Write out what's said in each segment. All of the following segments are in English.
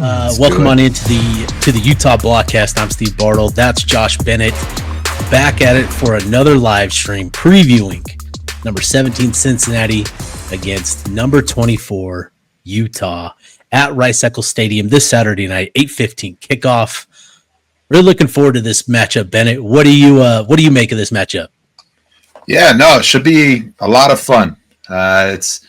Welcome on into the Utah Blockcast. I'm Steve Bartle. That's Josh Bennett. Back at it for another live stream previewing number 17 Cincinnati against number 24 Utah at Rice-Eccles Stadium this Saturday night, 8:15 kickoff. Really looking forward to this matchup, Bennett. What do you make of this matchup? Yeah, no, it should be a lot of fun. It's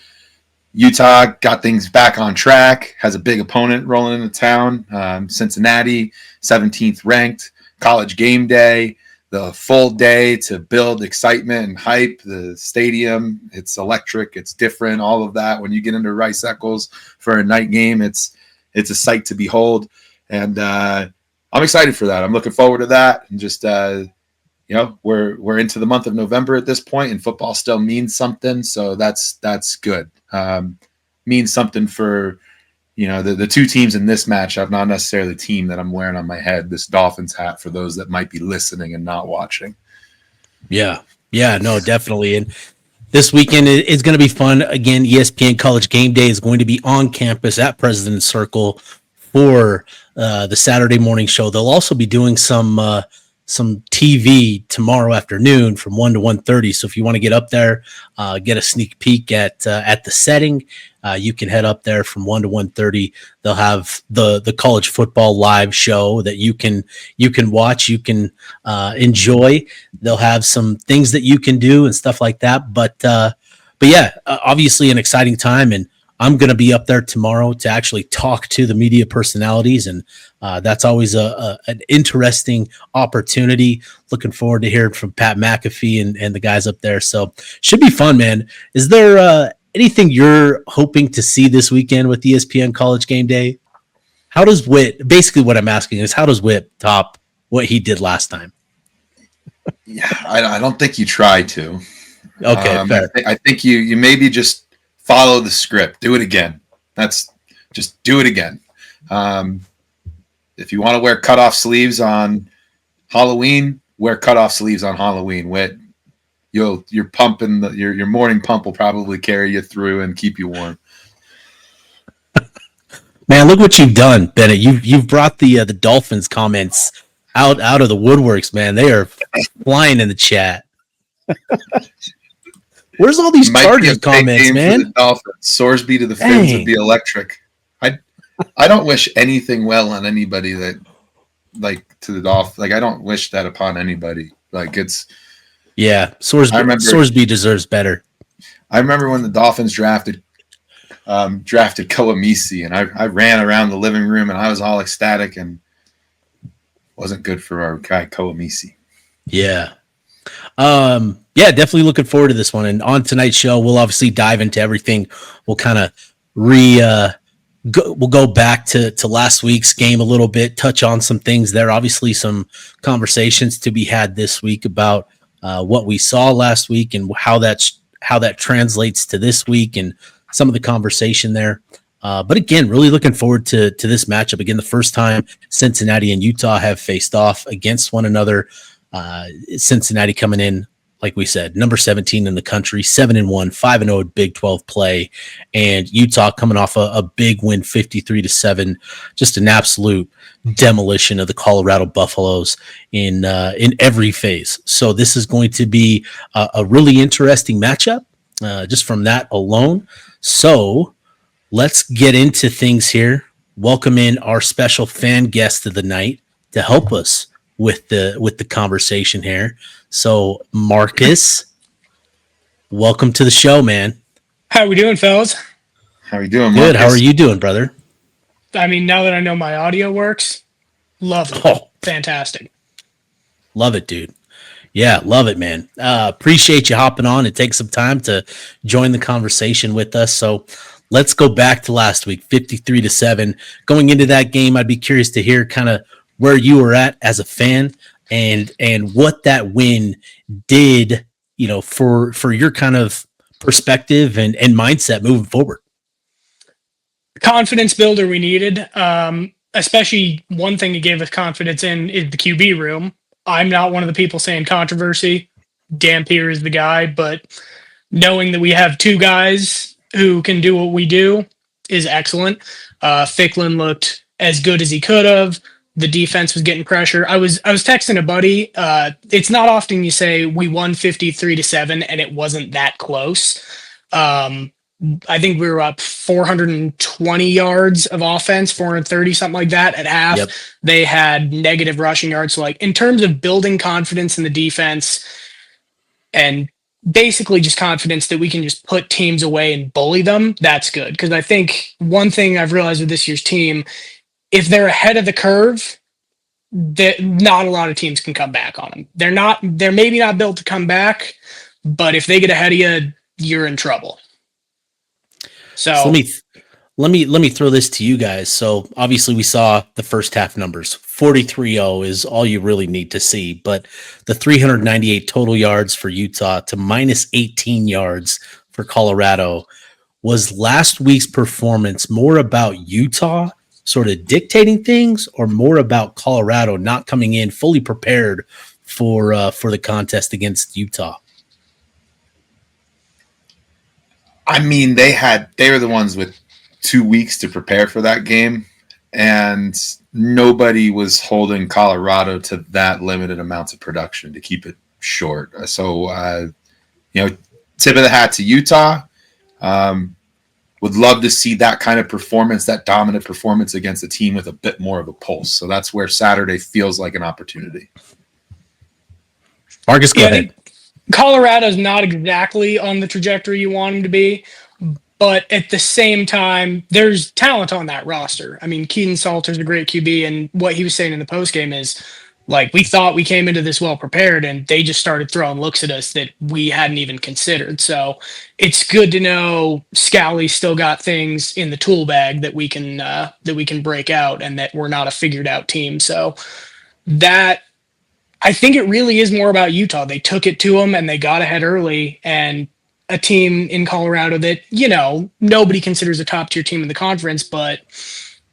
Utah got things back on track, has a big opponent rolling into town. Cincinnati, 17th ranked, College GameDay, the full day to build excitement and hype. The stadium, it's electric, it's different, all of that. When you get into Rice-Eccles for a night game, it's a sight to behold. And I'm excited for that. I'm looking forward to that. And just, we're into the month of November at this point, and football still means something. So that's good. Means something for, the two teams in this matchup, not necessarily the team that I'm wearing on my head, this Dolphins hat, for those that might be listening and not watching. Yeah, no, definitely. And this weekend is going to be fun. Again, ESPN College GameDay is going to be on campus at President's Circle for the Saturday morning show. They'll also be doing some TV tomorrow afternoon from 1 to 1:30. So if you want to get up there, get a sneak peek at the setting, you can head up there from 1 to 1:30. They'll have the college football live show that you can watch, you can enjoy. They'll have some things that you can do and stuff like that. But yeah, obviously an exciting time, and I'm going to be up there tomorrow to actually talk to the media personalities, and that's always an interesting opportunity. Looking forward to hearing from Pat McAfee and the guys up there. So should be fun, man. Is there anything you're hoping to see this weekend with ESPN College GameDay? How does Witt, basically what I'm asking is, how does Witt top what he did last time? Yeah, I don't think you try to. Okay, fair. I think you maybe just follow the script. Do it again. Just do it again. If you want to wear cutoff sleeves on Halloween, wear cutoff sleeves on Halloween. You're pumping your morning pump will probably carry you through and keep you warm. Man, look what you've done, Bennett. You've brought the Dolphins comments out of the woodworks, man. They are flying in the chat. Where's all these Chargers comments, man? Sorsby to the Fins would be electric. I don't wish anything well on anybody that, like, to the Dolphins. Like, I don't wish that upon anybody. Like, it's Sorsby deserves better. I remember when the Dolphins drafted Kawamisi, and I ran around the living room and I was all ecstatic, and wasn't good for our guy Kawamisi. Yeah. Yeah, definitely looking forward to this one. And on tonight's show, we'll obviously dive into everything. We'll kind of we'll go back to last week's game a little bit, touch on some things there. Obviously, some conversations to be had this week about what we saw last week and how that translates to this week and some of the conversation there. But again, really looking forward to this matchup. Again, the first time Cincinnati and Utah have faced off against one another. Cincinnati coming in, like we said, number 17 in the country, 7-1, 5-0 Big 12 play, and Utah coming off a big win, 53-7, just an absolute demolition of the Colorado Buffaloes in every phase. So this is going to be a really interesting matchup, just from that alone. So let's get into things here. Welcome in our special fan guest of the night to help us with the conversation here. So Marcus, welcome to the show, man. How we doing, fellas? How are you doing, Marcus? Good. How are you doing, brother? I mean, now that I know my audio works, love it. Oh, fantastic. Love it, dude. Yeah, love it, man. Appreciate you hopping on and take some time to join the conversation with us. So let's go back to last week, 53-7. Going into that game, I'd be curious to hear kind of where you were at as a fan and what that win did, for your kind of perspective and mindset moving forward. Confidence builder we needed. Especially one thing that gave us confidence in is the QB room. I'm not one of the people saying controversy. Dampier is the guy, but knowing that we have two guys who can do what we do is excellent. Ficklin looked as good as he could have. The defense was getting pressure. I was texting a buddy. It's not often you say we won 53-7 and it wasn't that close. I think we were up 420 yards of offense, 430, something like that at half. Yep. They had negative rushing yards. So, like, in terms of building confidence in the defense and basically just confidence that we can just put teams away and bully them, that's good. Because I think one thing I've realized with this year's team, if they're ahead of the curve, that not a lot of teams can come back on them. They're maybe not built to come back, but if they get ahead of you, you're in trouble. So let me throw this to you guys. So obviously we saw the first half numbers. 43-0 is all you really need to see, but the 398 total yards for Utah to minus 18 yards for Colorado. Was last week's performance more about Utah sort of dictating things, or more about Colorado not coming in fully prepared for the contest against Utah? I mean, they were the ones with 2 weeks to prepare for that game, and nobody was holding Colorado to that limited amounts of production to keep it short. So, tip of the hat to Utah. Would love to see that kind of performance, that dominant performance against a team with a bit more of a pulse. So that's where Saturday feels like an opportunity. Marcus, go ahead. Colorado's not exactly on the trajectory you want them to be, but at the same time, there's talent on that roster. I mean, Keaton Salter's a great QB, and what he was saying in the postgame is, like, we thought we came into this well prepared, and they just started throwing looks at us that we hadn't even considered. So it's good to know Scalley's still got things in the tool bag that we can break out, and that we're not a figured out team. So that, I think it really is more about Utah. They took it to them and they got ahead early, and a team in Colorado that, nobody considers a top tier team in the conference, but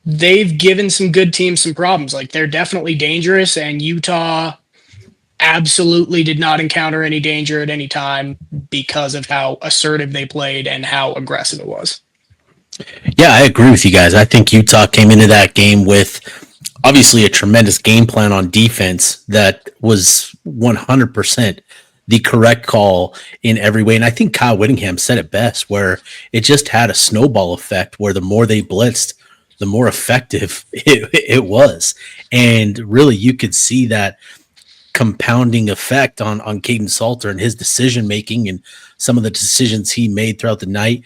they've given some good teams some problems. Like, they're definitely dangerous, and Utah absolutely did not encounter any danger at any time because of how assertive they played and how aggressive it was. Yeah, I agree with you guys. I think Utah came into that game with obviously a tremendous game plan on defense that was 100% the correct call in every way. And I think Kyle Whittingham said it best, where it just had a snowball effect where the more they blitzed, the more effective it was. And really, you could see that compounding effect on Caden Salter and his decision making, and some of the decisions he made throughout the night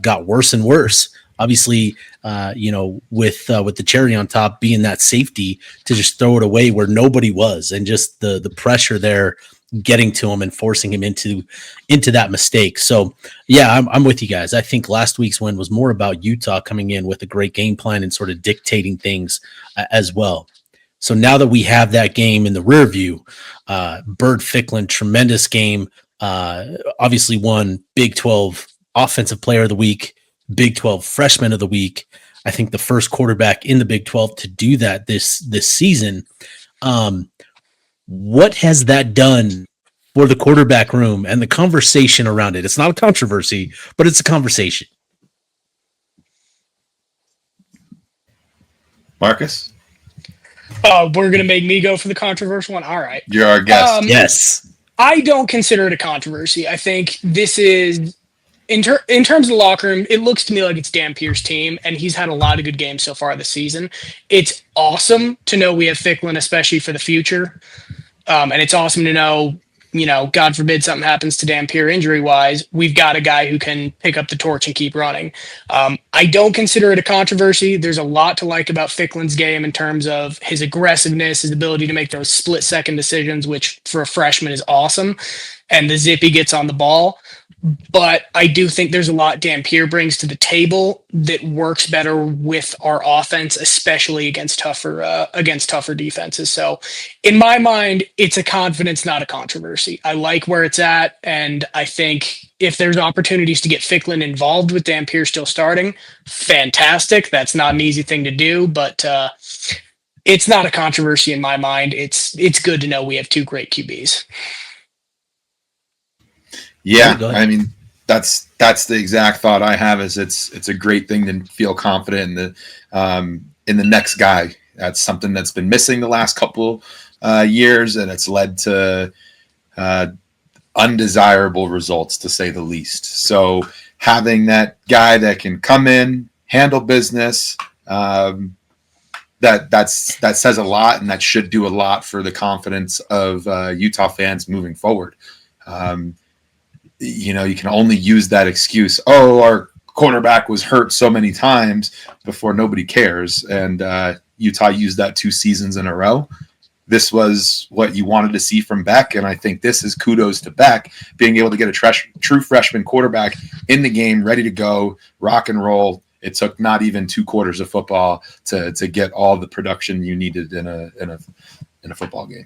got worse and worse. Obviously, with the cherry on top being that safety to just throw it away where nobody was, and just the pressure there getting to him and forcing him into that mistake. So yeah, I'm with you guys. I think last week's win was more about Utah coming in with a great game plan and sort of dictating things as well. So now that we have that game in the rear view, Bird Ficklin, tremendous game. Obviously won Big 12 Offensive Player of the Week, Big 12 Freshman of the Week. I think the first quarterback in the Big 12 to do that this season. What has that done for the quarterback room and the conversation around it? It's not a controversy, but it's a conversation. Marcus? We're going to make me go for the controversial one? All right. You're our guest. Yes. I don't consider it a controversy. I think this is, in terms of the locker room, it looks to me like it's Dan Pierce's team, and he's had a lot of good games so far this season. It's awesome to know we have Ficklin, especially for the future. And it's awesome to know, God forbid something happens to Dan Pierce injury-wise, we've got a guy who can pick up the torch and keep running. I don't consider it a controversy. There's a lot to like about Ficklin's game in terms of his aggressiveness, his ability to make those split-second decisions, which for a freshman is awesome, and the zip he gets on the ball. But I do think there's a lot Dan Pierce brings to the table that works better with our offense, especially against tougher defenses. So in my mind, it's a confidence, not a controversy. I like where it's at, and I think if there's opportunities to get Ficklin involved with Dan Pierce still starting, fantastic. That's not an easy thing to do, but it's not a controversy in my mind. It's good to know we have two great QBs. Yeah, I mean, that's the exact thought I have. Is it's a great thing to feel confident in in the next guy. That's something that's been missing the last couple years, and it's led to undesirable results, to say the least. So having that guy that can come in, handle business, that says a lot, and that should do a lot for the confidence of Utah fans moving forward. You can only use that excuse. Oh, our quarterback was hurt so many times before nobody cares. And Utah used that 2 seasons in a row. This was what you wanted to see from Beck. And I think this is kudos to Beck, being able to get a true freshman quarterback in the game, ready to go, rock and roll. It took not even 2 quarters of football to get all the production you needed in a football game.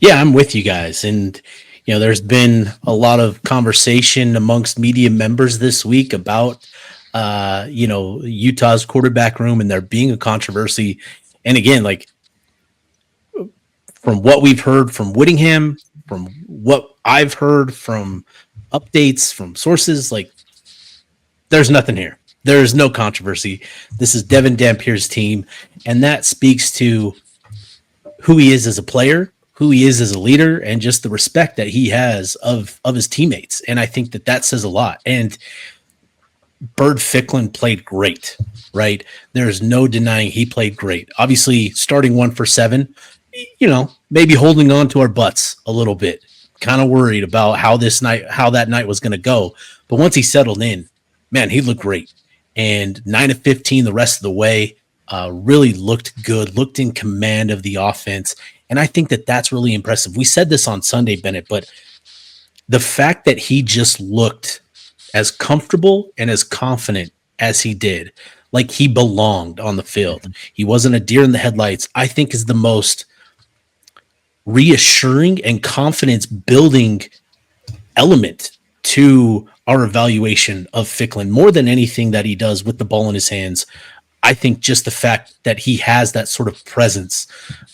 Yeah, I'm with you guys. And, there's been a lot of conversation amongst media members this week about, Utah's quarterback room and there being a controversy. And again, like, from what we've heard from Whittingham, from what I've heard from updates from sources, like, there's nothing here. There's no controversy. This is Devin Dampier's team, and that speaks to who he is as a player, who he is as a leader, and just the respect that he has of his teammates. And I think that says a lot. And Bird Ficklin played great, right? There's no denying he played great. Obviously, starting 1 for 7, maybe holding on to our butts a little bit, kind of worried about how that night was going to go. But once he settled in, man, he looked great. And 9 of 15 the rest of the way, really looked good, looked in command of the offense. And I think that's really impressive. We said this on Sunday, Bennett, but the fact that he just looked as comfortable and as confident as he did, like he belonged on the field. He wasn't a deer in the headlights, I think is the most reassuring and confidence building element to our evaluation of Ficklin, more than anything that he does with the ball in his hands. I think just the fact that he has that sort of presence,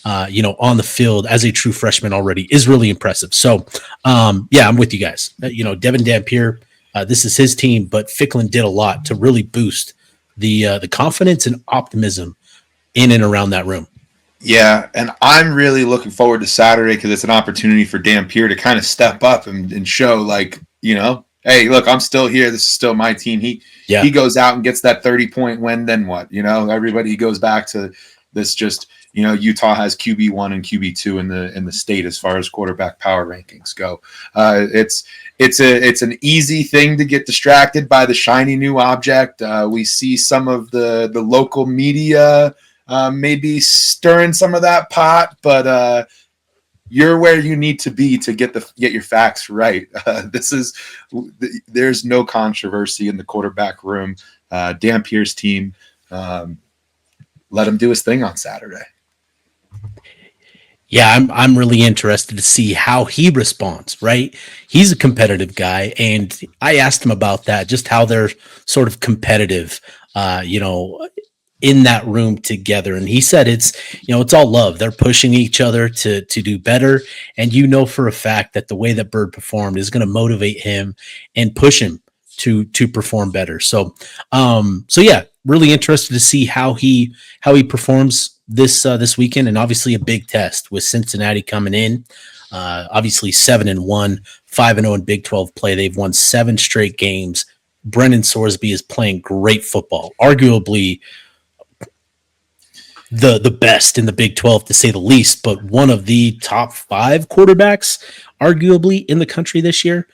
on the field as a true freshman already is really impressive. So, I'm with you guys. Devin Dampier, this is his team, but Ficklin did a lot to really boost the confidence and optimism in and around that room. Yeah, and I'm really looking forward to Saturday because it's an opportunity for Dampier to kind of step up and show, like, hey, look, I'm still here. This is still my team. He goes out and gets that 30-point win. Then what? Everybody goes back to this. Just Utah has QB1 and QB2 in the state as far as quarterback power rankings go. It's an easy thing to get distracted by the shiny new object. We see some of the local media maybe stirring some of that pot, but you're where you need to be to get your facts right. There's no controversy in the quarterback room. Dampier's team, let him do his thing on Saturday. Yeah, I'm really interested to see how he responds, right? He's a competitive guy, and I asked him about that, just how they're sort of competitive, in that room together. And he said it's all love. They're pushing each other to do better. And for a fact that the way that Bird performed is going to motivate him and push him to perform better. So really interested to see how he performs this weekend. And obviously a big test with Cincinnati coming in, obviously 7-1, 5-0 in Big 12 play. They've won 7 straight games. Brennan Sorsby is playing great football, arguably the best in the Big 12, to say the least, but one of the top 5 quarterbacks, arguably, in the country this year.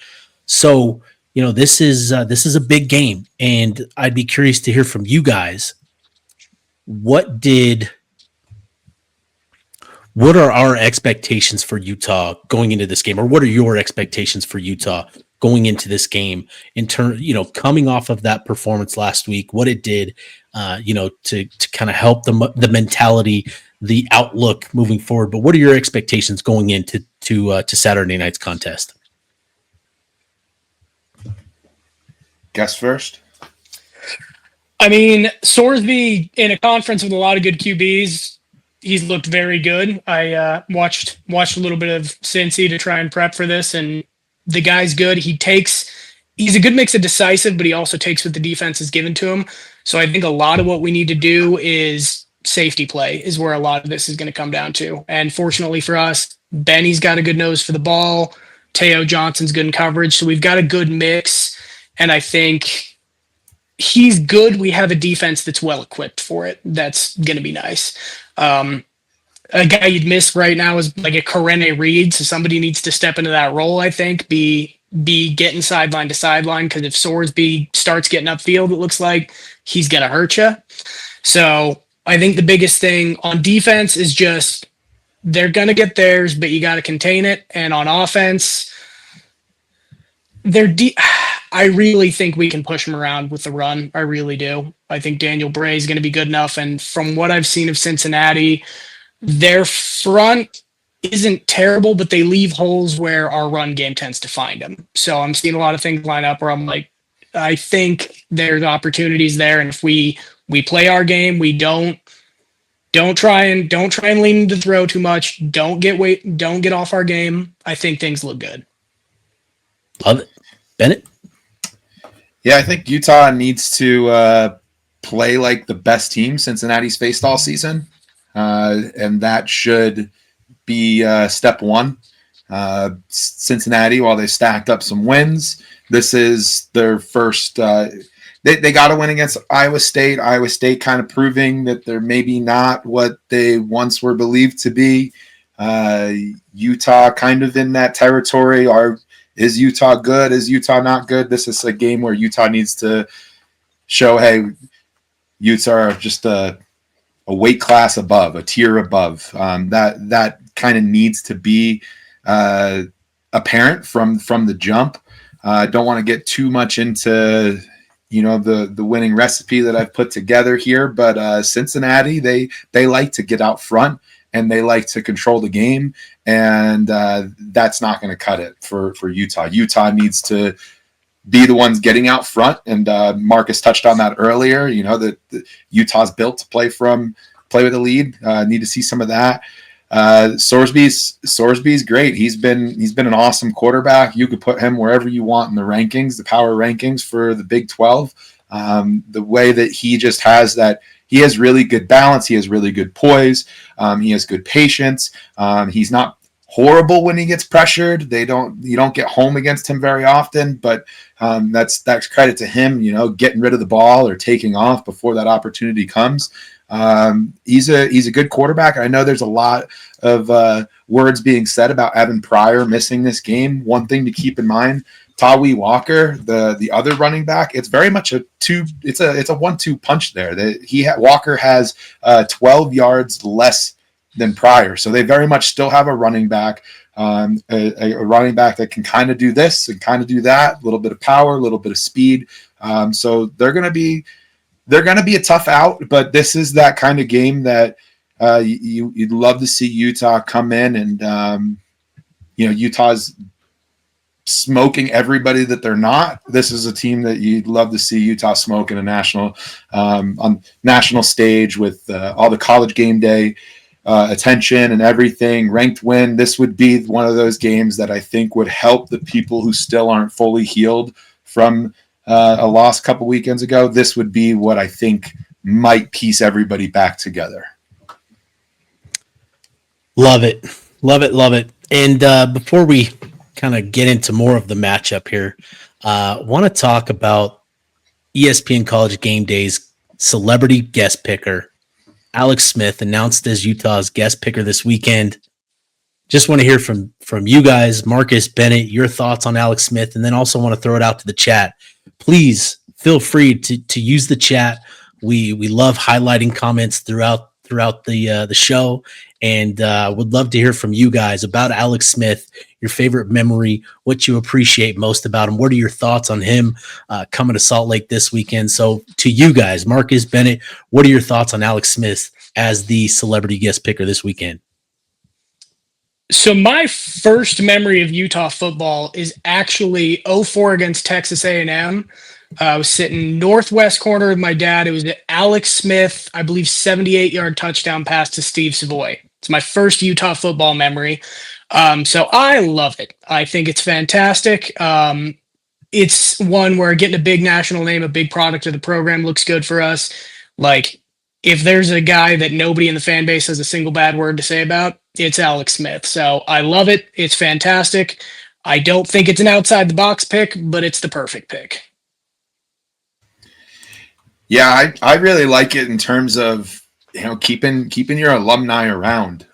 So, this is a big game, and I'd be curious to hear from you guys. What are our expectations for Utah going into this game, or what are your expectations for Utah going into this game in turn, coming off of that performance last week, what it did, to kind of help the mentality, the outlook moving forward. But what are your expectations going into Saturday night's contest? Guess first. I mean, Sorsby in a conference with a lot of good QBs, he's looked very good. I watched a little bit of Cincy to try and prep for this, and the guy's good. He he's a good mix of decisive, but he also takes what the defense is given to him. So I think a lot of what we need to do is safety play is where a lot of this is going to come down to. And fortunately for us, Benny's got a good nose for the ball. Teo Johnson's good in coverage. So we've got a good mix. And I think he's good. We have a defense that's well equipped for it. That's going to be nice. A guy you'd miss right now is like a Corene Reed. So somebody needs to step into that role, I think, be getting sideline to sideline, because if Sorsby starts getting upfield, it looks like he's going to hurt you. So I think the biggest thing on defense is just they're going to get theirs, but you got to contain it. And on offense, I really think we can push them around with the run. I really do. I think Daniel Bray is going to be good enough. And from what I've seen of Cincinnati, their front isn't terrible, but they leave holes where our run game tends to find them. So I'm seeing a lot of things line up where I'm like, I think there's opportunities there. And if we play our game, we don't try and lean into the throw too much. Don't get off our game. I think things look good. Love it. Bennett? Yeah, I think Utah needs to play like the best team Cincinnati's faced all season. And that should be step one. Cincinnati, while they stacked up some wins, this is their first. They got to win against Iowa State. Iowa State kind of proving that they're maybe not what they once were believed to be. Utah kind of in that territory. Is Utah good? Is Utah not good? This is a game where Utah needs to show, hey, Utah are just a weight class above, a tier above. That kind of needs to be apparent from the jump. Don't want to get too much into the winning recipe that I've put together here, but Cincinnati, they like to get out front and they like to control the game, and that's not going to cut it for Utah. Utah needs to be the ones getting out front, and Marcus touched on that earlier. That Utah's built to play with the lead. Need to see some of that. Sorsby's great. He's been an awesome quarterback. You could put him wherever you want in the rankings, the power rankings for the Big 12. The way that he just has that, he has really good balance. He has really good poise. He has good patience. He's not horrible when he gets pressured. You don't get home against him very often, but that's credit to him, getting rid of the ball or taking off before that opportunity comes. He's a good quarterback. I know there's a lot of words being said about Evan Pryor missing this game. One thing to keep in mind, Tawi Walker, the other running back, it's very much it's a 1-2 punch there. Walker has 12 yards less than Pryor, so they very much still have a running back, a running back that can kind of do this and kind of do that, a little bit of power, a little bit of speed. So they're going to be a tough out, but this is that kind of game that you'd love to see Utah come in and Utah's smoking everybody that they're not. This is a team that you'd love to see Utah smoke in a on national stage with all the college game day attention and everything, ranked win. This would be one of those games that I think would help the people who still aren't fully healed from a loss a couple weekends ago. This would be what I think might piece everybody back together. Love it. Love it. Love it. And before we kind of get into more of the matchup here, want to talk about ESPN College GameDay's celebrity guest picker, Alex Smith, announced as Utah's guest picker this weekend. Just want to hear from you guys, Marcus, Bennett, your thoughts on Alex Smith, and then also want to throw it out to the chat. Please feel free to use the chat. We love highlighting comments throughout the show, and would love to hear from you guys about Alex Smith, your favorite memory, what you appreciate most about him. What are your thoughts on him coming to Salt Lake this weekend? So to you guys, Marcus, Bennett, what are your thoughts on Alex Smith as the celebrity guest picker this weekend? So my first memory of Utah football is actually 2004 against Texas A&M. I was sitting northwest corner with my dad. It was Alex Smith, I believe, 78-yard touchdown pass to Steve Savoy. It's my first Utah football memory. So I love it. I think it's fantastic. it's one where getting a big national name, a big product of the program looks good for us. Like, if there's a guy that nobody in the fan base has a single bad word to say about, it's Alex Smith. So I love it. It's fantastic. I don't think it's an outside the box pick, but it's the perfect pick. Yeah, I really like it in terms of keeping your alumni around.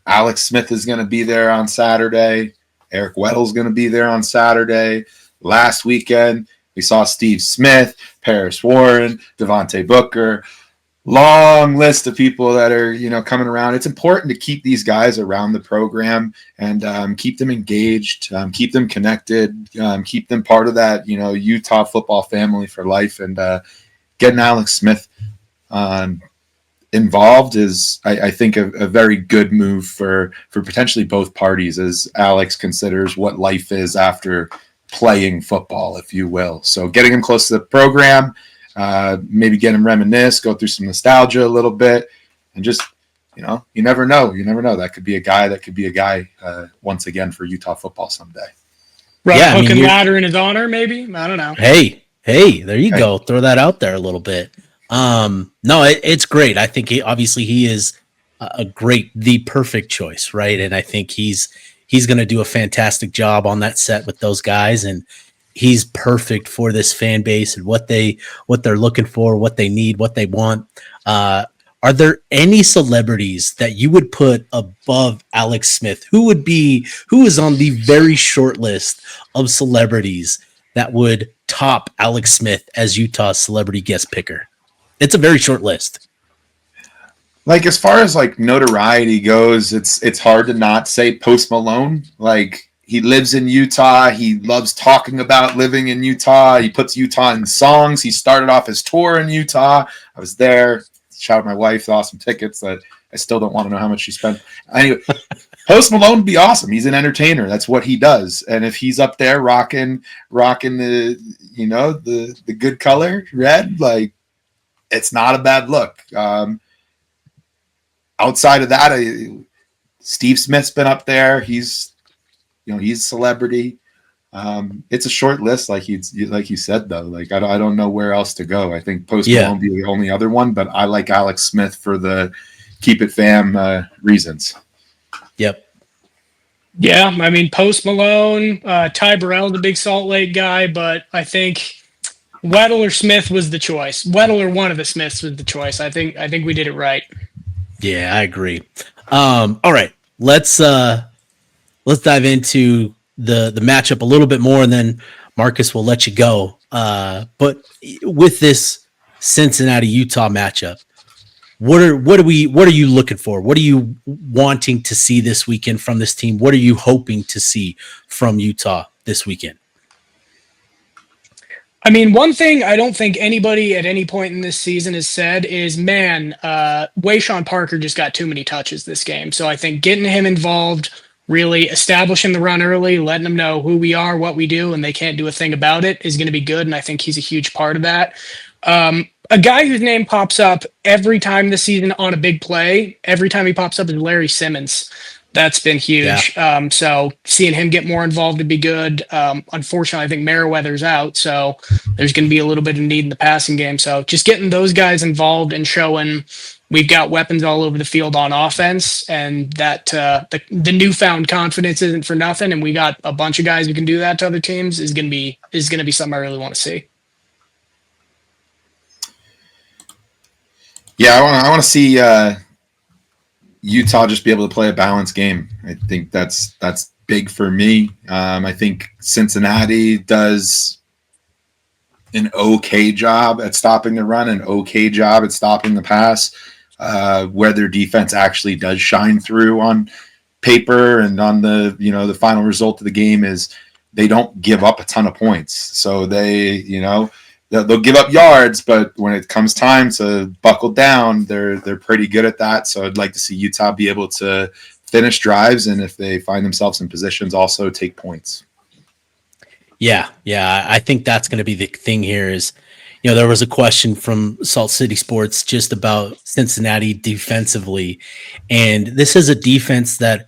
Alex Smith is going to be there on Saturday. Eric Weddle's going to be there on Saturday. Last weekend, we saw Steve Smith, Paris Warren, Devontae Booker. Long list of people that are coming around. It's important to keep these guys around the program and keep them engaged, keep them connected, keep them part of that Utah football family for life. And getting Alex Smith involved is, I think, a very good move for potentially both parties, as Alex considers what life is after playing football, if you will. So getting him close to the program. Maybe get him reminisce, go through some nostalgia a little bit, and just, you never know. You never know. That could be a guy once again for Utah football someday. Right, hook and ladder in his honor, maybe? I don't know. Hey, there you go. Throw that out there a little bit. No, it's great. I think he is the perfect choice, right? And I think he's going to do a fantastic job on that set with those guys, and he's perfect for this fan base and what they're looking for, what they need, what they want. Are there any celebrities that you would put above Alex Smith? Who is on the very short list of celebrities that would top Alex Smith as Utah's celebrity guest picker? It's a very short list. Like, as far as notoriety goes, it's hard to not say Post Malone. He lives in Utah. He loves talking about living in Utah. He puts Utah in songs. He started off his tour in Utah. I was there. Shout out my wife. Awesome tickets that I still don't want to know how much she spent. Anyway, Post Malone would be awesome. He's an entertainer. That's what he does. And if he's up there rocking the the good color red, it's not a bad look. Outside of that, Steve Smith's been up there. He's a celebrity. It's a short list, like you said, though. I don't know where else to go. I think Post Malone will be the only other one, but I like Alex Smith for the keep it fam reasons. Yep. Yeah, I mean, Post Malone, Ty Burrell's a big Salt Lake guy, but I think Weddle or Smith was the choice. Weddle or one of the Smiths was the choice. I think we did it right. Yeah, I agree. All right, let's dive into the matchup a little bit more, and then Marcus will let you go. But with this Cincinnati Utah matchup, what are you looking for? What are you wanting to see this weekend from this team? What are you hoping to see from Utah this weekend? I mean, one thing I don't think anybody at any point in this season has said is, Wayshawn Parker just got too many touches this game. So I think getting him involved, really establishing the run early, letting them know who we are, what we do, and they can't do a thing about it is going to be good. And I think he's a huge part of that. A guy whose name pops up every time this season on a big play, every time he pops up, is Larry Simmons. That's been huge. Yeah. So seeing him get more involved would be good. Unfortunately, I think Merriweather's out, so there's going to be a little bit of need in the passing game. So just getting those guys involved and showing we've got weapons all over the field on offense, and that the newfound confidence isn't for nothing, and we got a bunch of guys who can do that to other teams is going to be something I really want to see. Yeah, I want to see Utah just be able to play a balanced game. I think that's big for me. I think Cincinnati does an okay job at stopping the run, an okay job at stopping the pass, where their defense actually does shine through on paper and on the final result of the game is they don't give up a ton of points. So they'll give up yards, but when it comes time to buckle down, they're pretty good at that. So I'd like to see Utah be able to finish drives, and if they find themselves in positions, also take points. Yeah. I think that's going to be the thing here is, there was a question from Salt City Sports just about Cincinnati defensively, and this is a defense that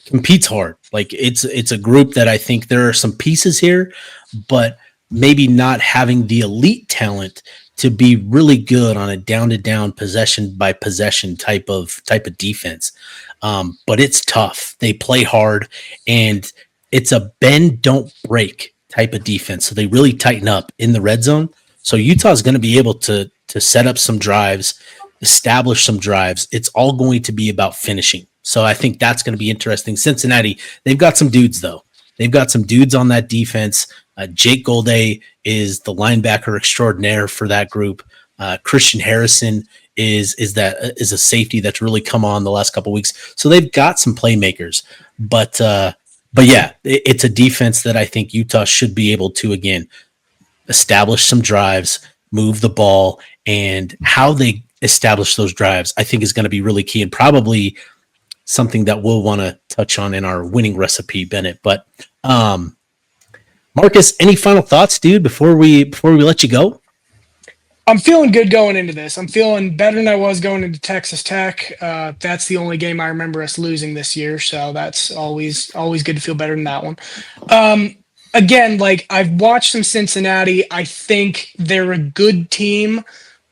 competes hard. Like it's a group that I think there are some pieces here, but maybe not having the elite talent to be really good on a down to down possession by possession type of defense. But it's tough. They play hard, and it's a bend don't break type of defense. So they really tighten up in the red zone. So Utah's going to be able to set up some drives, establish some drives. It's all going to be about finishing. So I think that's going to be interesting. Cincinnati, they've got some dudes though. They've got some dudes on that defense. Jake GameDay is the linebacker extraordinaire for that group. Christian Harrison is a safety that's really come on the last couple of weeks. So they've got some playmakers, but yeah, it's a defense that I think Utah should be able to again establish some drives, move the ball, and how they establish those drives, I think is going to be really key and probably something that we'll want to touch on in our winning recipe, Bennett. But Marcus, any final thoughts, dude, before we let you go? I'm feeling good going into this. I'm feeling better than I was going into Texas Tech. That's the only game I remember us losing this year, so that's always good to feel better than that one. Again, like I've watched some Cincinnati. I think they're a good team,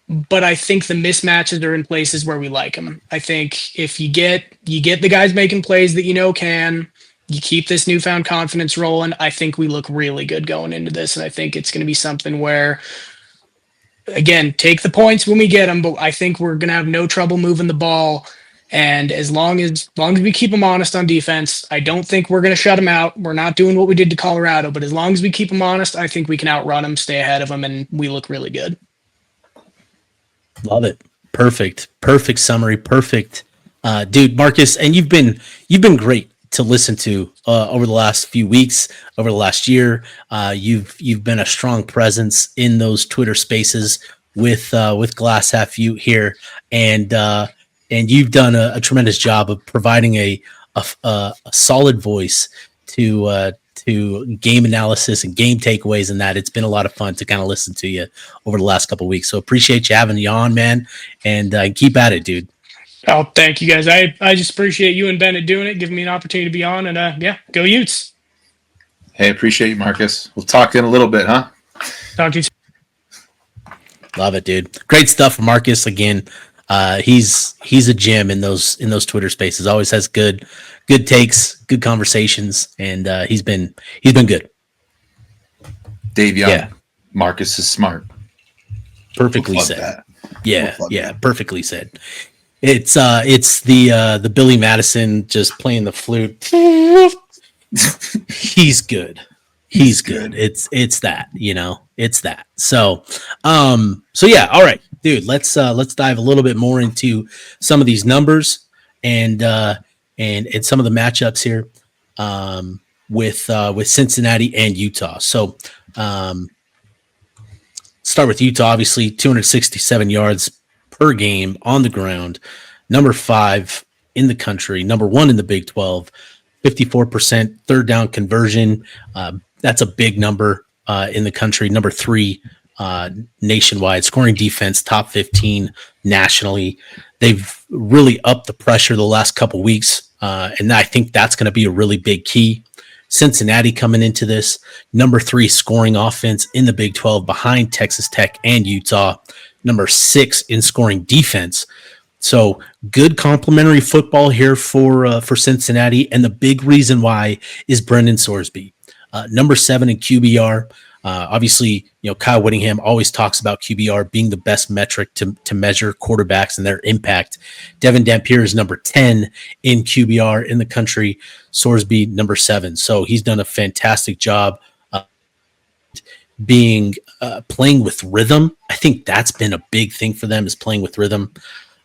but I think the mismatches are in places where we like them. I think if you get the guys making plays that can, you keep this newfound confidence rolling, I think we look really good going into this, and I think it's going to be something where, again, take the points when we get them, but I think we're going to have no trouble moving the ball. And as long as we keep them honest on defense, I don't think we're going to shut them out. We're not doing what we did to Colorado, but as long as we keep them honest, I think we can outrun them, stay ahead of them, and we look really good. Love it. Perfect summary. Perfect, dude, Marcus. And you've been great to listen to over the last few weeks, over the last year. You've been a strong presence in those Twitter spaces with Glass Half View here, and you've done a tremendous job of providing a solid voice to game analysis and game takeaways, and that it's been a lot of fun to kind of listen to you over the last couple of weeks. So appreciate you having you on, man, and keep at it, dude. Oh, thank you guys. I just appreciate you and Bennett doing it, giving me an opportunity to be on, and yeah, go Utes. Hey, appreciate you, Marcus. We'll talk in a little bit, huh? Talk to you soon. Love it, dude. Great stuff, Marcus. Again, he's a gem in those Twitter spaces. Always has good takes, good conversations, and he's been good. Dave Young, yeah. Marcus is smart. Perfectly said. That. Yeah, perfectly said. It's the Billy Madison just playing the flute. He's good. He's good. It's that, it's that. So yeah. All right, dude, let's dive a little bit more into some of these numbers and some of the matchups here with Cincinnati and Utah. So start with Utah, obviously 267 yards per game on the ground, number 5 in the country, number 1 in the Big 12, 54% third down conversion. That's a big number in the country. Number 3 nationwide, scoring defense, top 15 nationally. They've really upped the pressure the last couple weeks, and I think that's going to be a really big key. Cincinnati coming into this, number 3 scoring offense in the Big 12 behind Texas Tech and Utah, number 6 in scoring defense. So good complementary football here for Cincinnati, and the big reason why is Brendan Sorsby, number 7 in QBR. Obviously, Kyle Whittingham always talks about QBR being the best metric to measure quarterbacks and their impact. Devin Dampier is number 10 in QBR in the country. Sorsby, number 7. So he's done a fantastic job playing with rhythm. I think that's been a big thing for them, is playing with rhythm.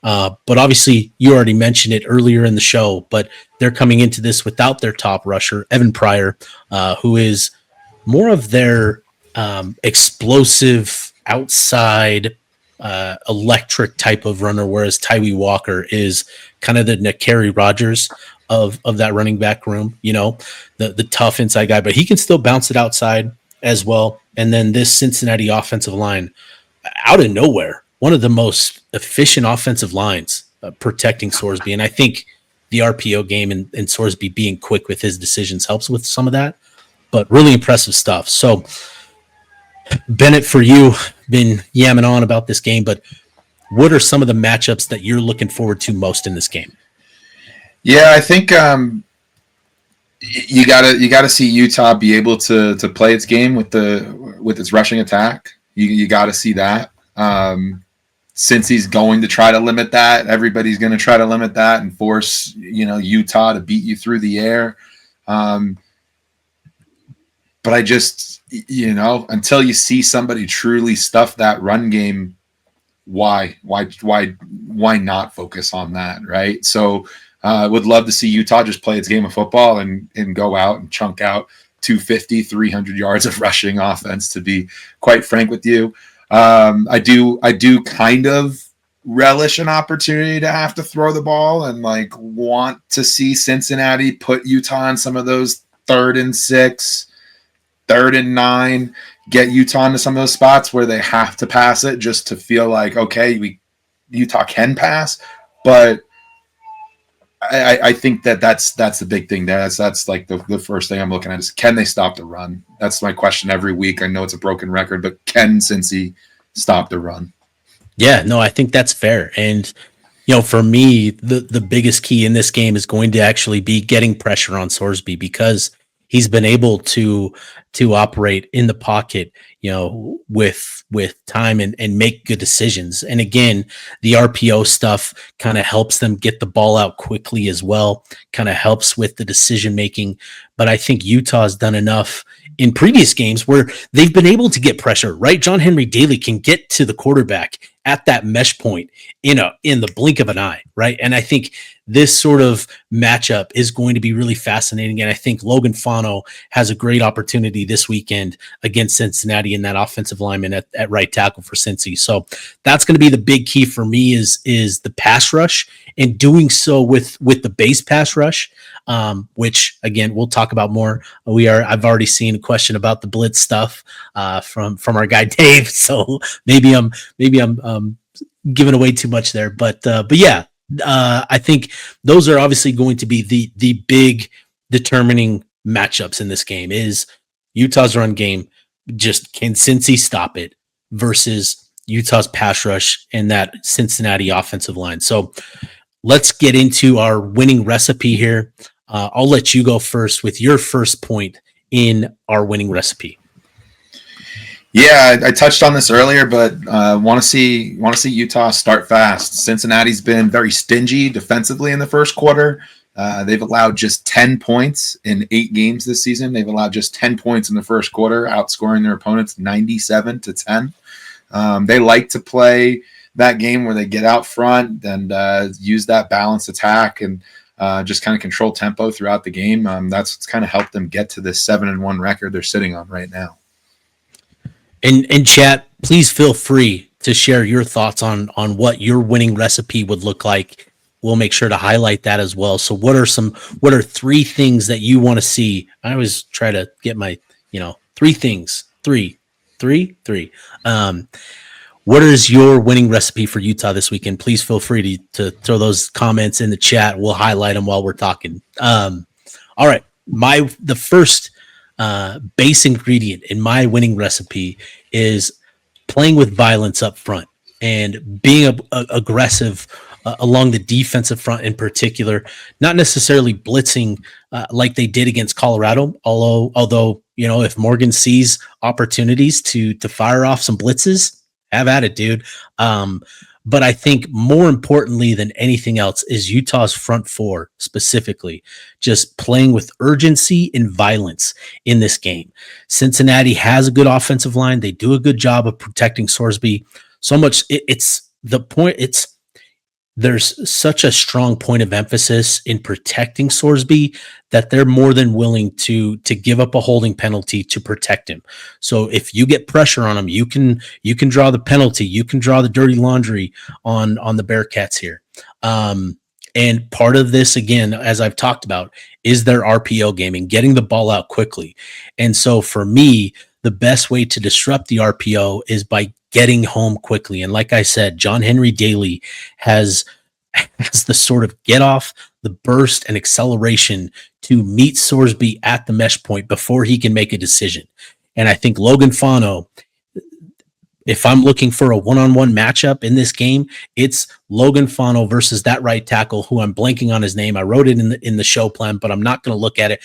But obviously, you already mentioned it earlier in the show, but they're coming into this without their top rusher, Evan Pryor, who is more of their explosive outside electric type of runner, whereas Tyree Walker is kind of the Nakari Rogers of that running back room, the tough inside guy, but he can still bounce it outside as well. And then this Cincinnati offensive line, out of nowhere, one of the most efficient offensive lines protecting Sorsby. And I think the RPO game and Sorsby being quick with his decisions helps with some of that, but really impressive stuff. So Bennett, for you, been yamming on about this game, but what are some of the matchups that you're looking forward to most in this game? Yeah, I think you gotta see Utah be able to play its game with its rushing attack. You got to see that. Since he's going to try to limit that, everybody's going to try to limit that and force Utah to beat you through the air. But I just until you see somebody truly stuff that run game, why not focus on that, right? So I would love to see Utah just play its game of football and go out and chunk out 250, 300 yards of rushing offense, to be quite frank with you. I do kind of relish an opportunity to have to throw the ball and want to see Cincinnati put Utah in some of those 3rd and 6, 3rd and 9, get Utah into some of those spots where they have to pass it just to feel like, okay, Utah can pass. But I think that's the big thing there. That's like the first thing I'm looking at is, can they stop the run? That's my question every week. I know it's a broken record, but can Cincy stop the run? Yeah, no, I think that's fair. And for me, the biggest key in this game is going to actually be getting pressure on Sorsby, because he's been able to operate in the pocket, with time and make good decisions. And again, the RPO stuff kind of helps them get the ball out quickly as well, kind of helps with the decision making. But I think Utah's done enough in previous games where they've been able to get pressure, right? John Henry Daly can get to the quarterback at that mesh point in the blink of an eye, right? And I think this sort of matchup is going to be really fascinating. And I think Logan Fano has a great opportunity this weekend against Cincinnati in that offensive lineman at right tackle for Cincy. So that's going to be the big key for me is the pass rush, and doing so with the base pass rush, which again, we'll talk about more. I've already seen a question about the blitz stuff from our guy Dave. So maybe I'm giving away too much there, but yeah, I think those are obviously going to be the big determining matchups in this game. Is Utah's run game, just can Cincy stop it, versus Utah's pass rush and that Cincinnati offensive line. So let's get into our winning recipe here. I'll let you go first with your first point in our winning recipe. Yeah, I touched on this earlier, but want to see Utah start fast. Cincinnati's been very stingy defensively in the first quarter. They've allowed just 10 points in 8 games this season. They've allowed just 10 points in the first quarter, outscoring their opponents 97-10. They like to play that game where they get out front and use that balanced attack and just kind of control tempo throughout the game. That's what's kind of helped them get to this 7-1 record they're sitting on right now. And chat, please feel free to share your thoughts on what your winning recipe would look like. We'll make sure to highlight that as well. So what are 3 things that you want to see? I always try to get my, 3 things, 3. What is your winning recipe for Utah this weekend? Please feel free to throw those comments in the chat. We'll highlight them while we're talking. All right. The first base ingredient in my winning recipe is playing with violence up front and being aggressive along the defensive front in particular, not necessarily blitzing like they did against Colorado. Although if Morgan sees opportunities to fire off some blitzes, have at it, dude. But I think more importantly than anything else is Utah's front 4 specifically, just playing with urgency and violence in this game. Cincinnati has a good offensive line. They do a good job of protecting Sorsby. So much there's such a strong point of emphasis in protecting Sorsby that they're more than willing to give up a holding penalty to protect him. So if you get pressure on him, you can draw the penalty, you can draw the dirty laundry on the Bearcats here. And part of this, again, as I've talked about, is their RPO game and getting the ball out quickly. And so for me, the best way to disrupt the RPO is by getting home quickly. And like I said, John Henry Daly has has the sort of get off, the burst, and acceleration to meet Sorsby at the mesh point before he can make a decision. And I think Logan Fano, if I'm looking for a one-on-one matchup in this game, it's Logan Fano versus that right tackle who I'm blanking on his name. I wrote it in the show plan, but I'm not going to look at it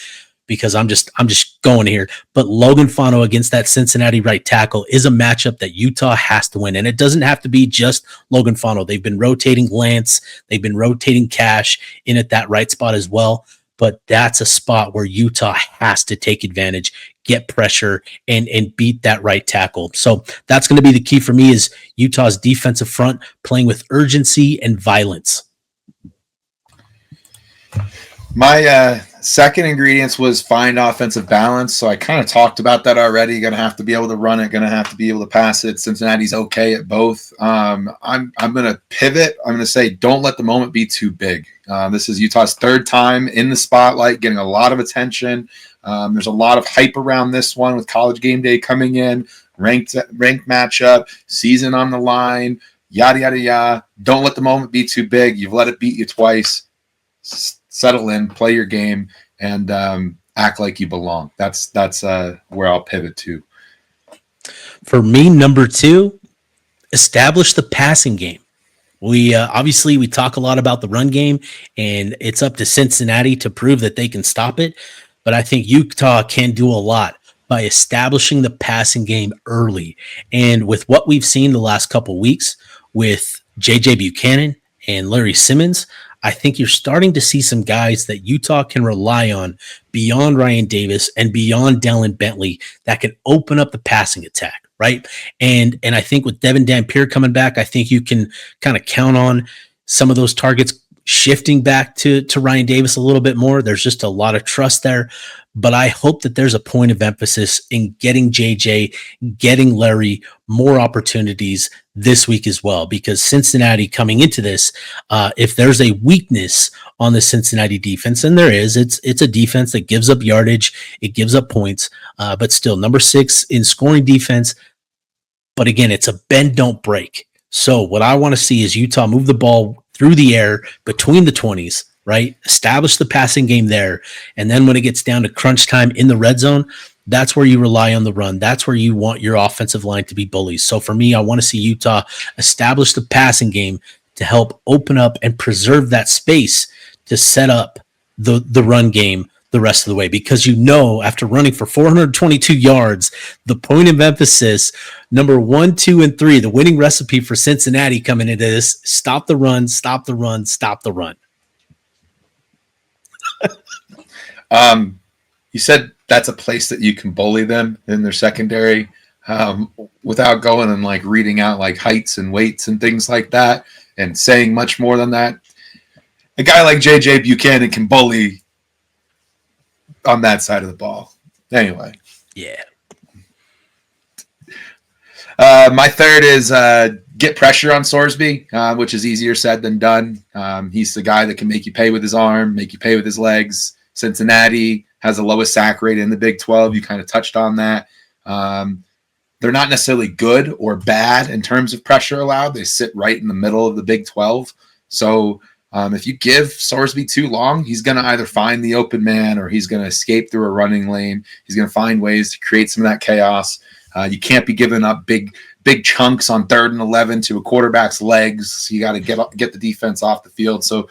because I'm just going here. But Logan Fano against that Cincinnati right tackle is a matchup that Utah has to win. And it doesn't have to be just Logan Fano. They've been rotating Lance. They've been rotating Cash in at that right spot as well. But that's a spot where Utah has to take advantage, get pressure, and beat that right tackle. So that's going to be the key for me is Utah's defensive front playing with urgency and violence. My second ingredients was find offensive balance. So I kind of talked about that already. Going to have to be able to run it. Going to have to be able to pass it. Cincinnati's okay at both. I'm going to pivot. I'm going to say don't let the moment be too big. This is Utah's third time in the spotlight, getting a lot of attention. There's a lot of hype around this one with College GameDay coming in, ranked matchup, season on the line, yada, yada, yada. Don't let the moment be too big. You've let it beat you twice. Settle in, play your game, and act like you belong. That's where I'll pivot to. For me, number 2, establish the passing game. We obviously we talk a lot about the run game, and it's up to Cincinnati to prove that they can stop it. But I think Utah can do a lot by establishing the passing game early. And with what we've seen the last couple weeks with JJ Buchanan and Larry Simmons, I think you're starting to see some guys that Utah can rely on beyond Ryan Davis and beyond Dallin Bentley that can open up the passing attack, right? And I think with Devin Dampier coming back, I think you can kind of count on some of those targets shifting back to Ryan Davis a little bit more. There's just a lot of trust there. But I hope that there's a point of emphasis in getting JJ, getting Larry more opportunities this week as well, because Cincinnati coming into this, if there's a weakness on the Cincinnati defense, and there is, it's a defense that gives up yardage, it gives up points, but still number 6 in scoring defense. But again, it's a bend, don't break. So what I want to see is Utah move the ball through the air between the 20s, right? Establish the passing game there. And then when it gets down to crunch time in the red zone, that's where you rely on the run. That's where you want your offensive line to be bullies. So for me, I want to see Utah establish the passing game to help open up and preserve that space to set up the run game the rest of the way. Because after running for 422 yards, the point of emphasis, number 1, 2, and 3, the winning recipe for Cincinnati coming into this, stop the run, stop the run, stop the run. You said that's a place that you can bully them in their secondary without going and like reading out like heights and weights and things like that and saying much more than that. A guy like JJ Buchanan can bully on that side of the ball. Anyway. Yeah. My third is get pressure on Sorsby, which is easier said than done. He's the guy that can make you pay with his arm, make you pay with his legs. Cincinnati has the lowest sack rate in the Big 12. You kind of touched on that. They're not necessarily good or bad in terms of pressure allowed. They sit right in the middle of the Big 12. So if you give Sorsby too long, he's going to either find the open man or he's going to escape through a running lane. He's going to find ways to create some of that chaos. You can't be giving up big chunks on 3rd and 11 to a quarterback's legs. So you got to get the defense off the field. So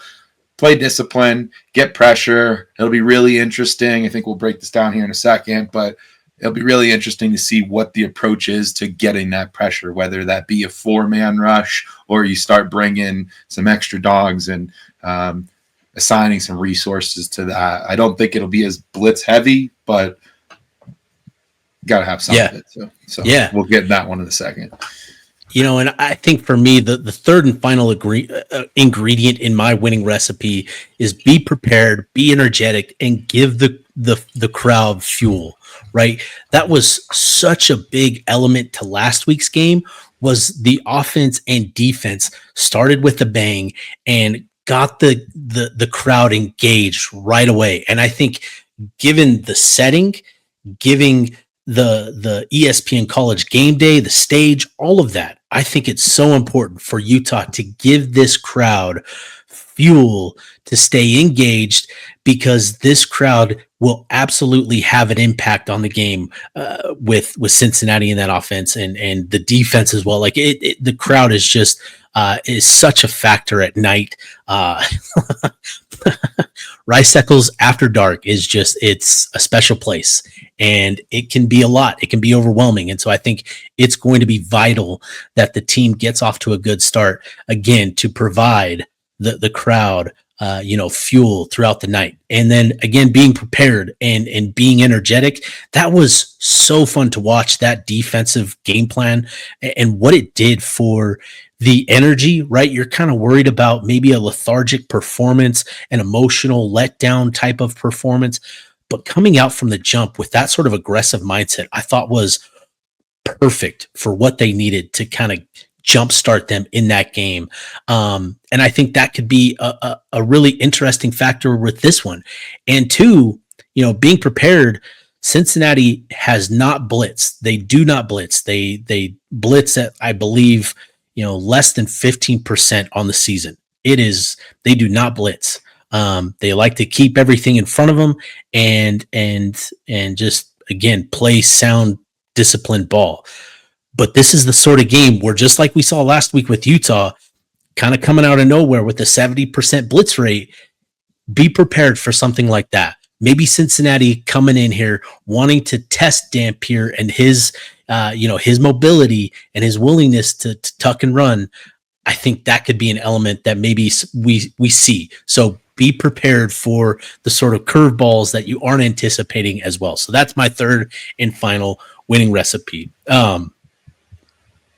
play discipline, get pressure. It'll be really interesting. I think we'll break this down here in a second, but it'll be really interesting to see what the approach is to getting that pressure, whether that be a 4-man rush or you start bringing some extra dogs and assigning some resources to that. I don't think it'll be as blitz heavy, but got to have some of it. So yeah, we'll get that one in a second. And I think for me, the third and final ingredient in my winning recipe is be prepared, be energetic, and give the crowd fuel, right? That was such a big element to last week's game, was the offense and defense started with a bang and got the crowd engaged right away. And I think given the setting, giving the ESPN College GameDay, the stage, all of that, I think it's so important for Utah to give this crowd fuel to stay engaged, because this crowd will absolutely have an impact on the game with Cincinnati in that offense and the defense as well. Like the crowd is just is such a factor at night. Rice Eccles after dark is just, it's a special place, and it can be a lot. It can be overwhelming. And so I think it's going to be vital that the team gets off to a good start again to provide the crowd, fuel throughout the night. And then again, being prepared and being energetic. That was so fun to watch, that defensive game plan and what it did for the energy, right? You're kind of worried about maybe a lethargic performance, an emotional letdown type of performance, but coming out from the jump with that sort of aggressive mindset, I thought was perfect for what they needed to kind of jumpstart them in that game. And I think that could be a really interesting factor with this one. And two, being prepared. Cincinnati has not blitzed. They do not blitz. They blitz at, I believe, less than 15% on the season. They do not blitz. They like to keep everything in front of them and just, again, play sound, disciplined ball. But this is the sort of game where, just like we saw last week with Utah, kind of coming out of nowhere with a 70% blitz rate, be prepared for something like that. Maybe Cincinnati coming in here wanting to test Dampier and his mobility and his willingness to tuck and run. I think that could be an element that maybe we see. So be prepared for the sort of curveballs that you aren't anticipating as well. So that's my third and final winning recipe.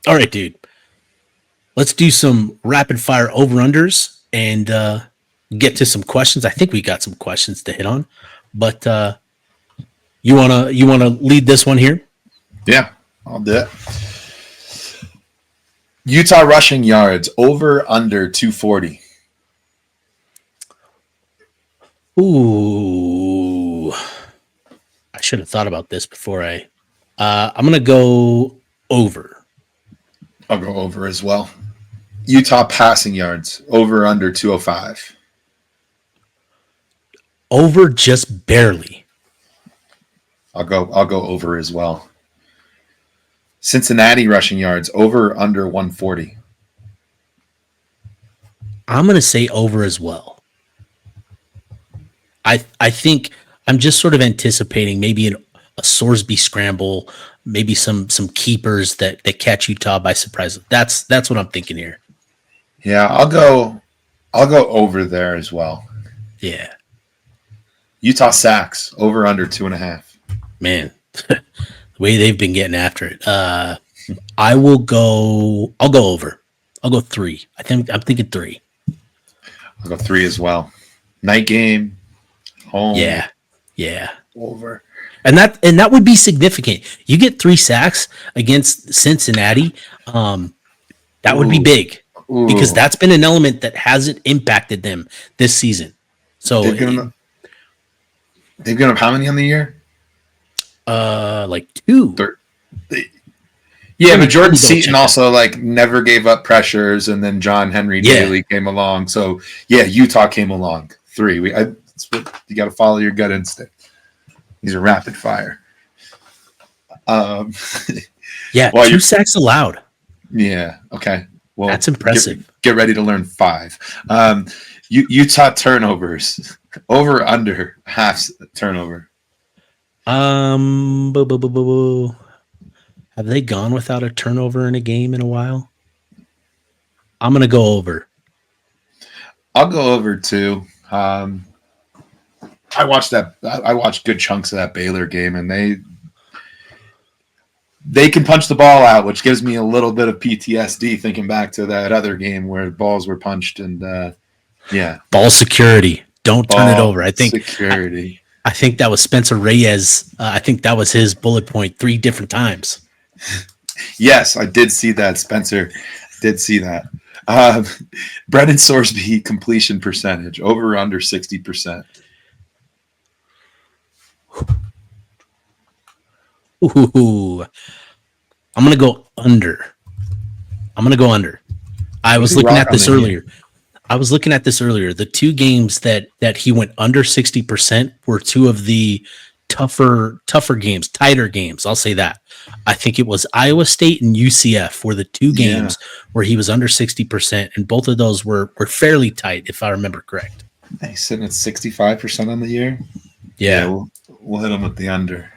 All right, dude. Let's do some rapid fire over-unders and get to some questions. I think we got some questions to hit on, but you wanna lead this one here? Yeah, I'll do it. Utah rushing yards over under 240. Ooh, I should have thought about this before I'm gonna go over. I'll go over as well. Utah passing yards over under 205. Over just barely. I'll go over as well. Cincinnati rushing yards over under 140. I'm going to say over as well. I think I'm just sort of anticipating maybe a Sorsby scramble, maybe some keepers that catch Utah by surprise. That's what I'm thinking here. Yeah, I'll go over there as well. Yeah. Utah sacks over under 2.5. Man, the way they've been getting after it. I'll go over. I'll go 3. I'm thinking 3. I'll go 3 as well. Night game, home. Yeah. Over. And that would be significant. You get 3 sacks against Cincinnati. That would be big. Ooh. Because that's been an element that hasn't impacted them this season. So they've given up how many on the year? Like 2. Yeah, but Jordan Seaton also never gave up pressures, and then John Henry Daly came along. So yeah, Utah came along. 3. You got to follow your gut instinct. These are rapid fire. Yeah, well, 2 sacks allowed. Yeah. Okay. Well, that's impressive. Get ready to learn 5. Utah turnovers over under half turnover. Have they gone without a turnover in a game in a while? I'm gonna go over. I'll go over too. I watched good chunks of that Baylor game, and they can punch the ball out, which gives me a little bit of PTSD thinking back to that other game where balls were punched and ball security. Don't turn it over. I think security. I think that was Spencer Reyes. I think that was his bullet point 3 different times. Yes, I did see that. Spencer did see that. Brennan Sorsby completion percentage over or under 60%. Ooh, I'm gonna go under. I was looking at this earlier. I was looking at this earlier. The two games that he went under 60% were two of the tougher games, tighter games. I'll say that. I think it was Iowa State and UCF were the two games where he was under 60%, and both of those were fairly tight, if I remember correct. He's sitting at 65% on the year. Yeah. We'll hit him with the under.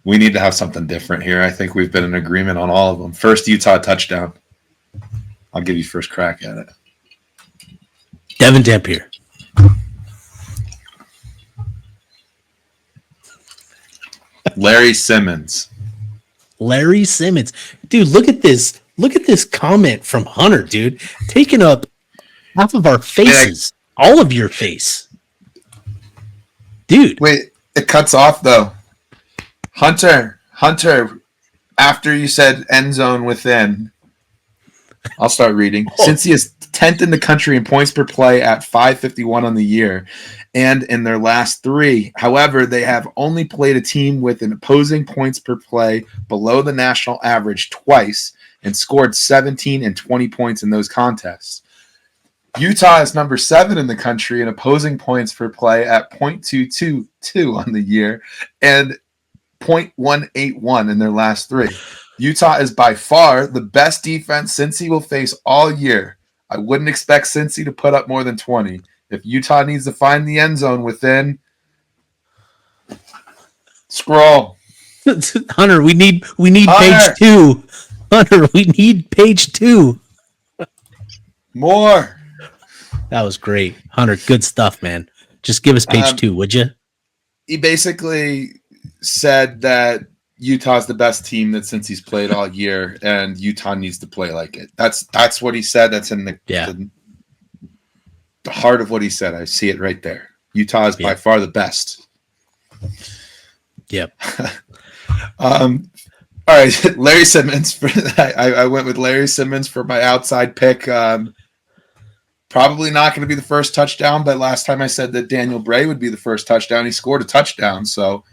We need to have something different here. I think we've been in agreement on all of them. First Utah touchdown. I'll give you first crack at it. Devin Dampier. Larry Simmons. Larry Simmons. Dude, look at this. Look at this comment from Hunter, dude. Taking up half of our faces. All of your face. Dude. Wait, it cuts off though. Hunter, after you said end zone within, I'll start reading. Cincy is 10th in the country in points per play at 551 on the year, and in their last three. However, they have only played a team with an opposing points per play below the national average twice and scored 17 and 20 points in those contests. Utah is number 7 in the country in opposing points per play at .222 on the year and .181 in their last three. Utah is by far the best defense Cincy will face all year. I wouldn't expect Cincy to put up more than 20. If Utah needs to find the end zone within, scroll. Hunter, we need Hunter. page 2. Hunter, we need page 2. More. That was great. Hunter, good stuff, man. Just give us page 2, would you? He basically said that Utah's the best team that Cincy's played all year, and Utah needs to play like it. That's what he said. That's in the heart of what he said. I see it right there. Utah is by far the best. Yep. All right, Larry Simmons. I went with Larry Simmons for my outside pick. Probably not going to be the first touchdown, but last time I said that Daniel Bray would be the first touchdown. He scored a touchdown, so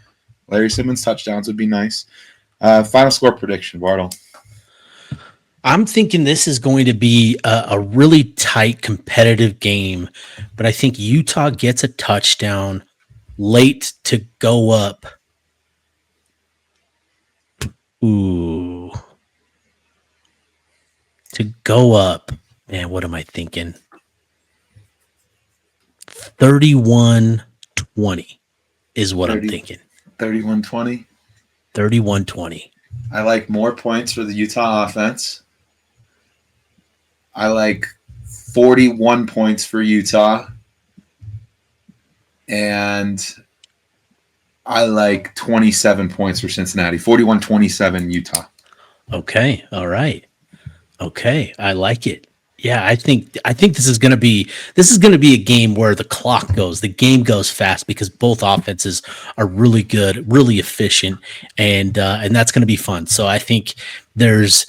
Larry Simmons touchdowns would be nice. Final score prediction, Bartle. I'm thinking this is going to be a really tight, competitive game, but I think Utah gets a touchdown late to go up. Ooh. To go up. Man, what am I thinking? 31-20 is what I'm thinking. 31-20. 31-20. I like more points for the Utah offense. I like 41 points for Utah. And I like 27 points for Cincinnati. 41-27 Utah. Okay. All right. Okay. I like it. Yeah, I think this is going to be a game where the game goes fast because both offenses are really good, really efficient, and that's going to be fun. So I think there's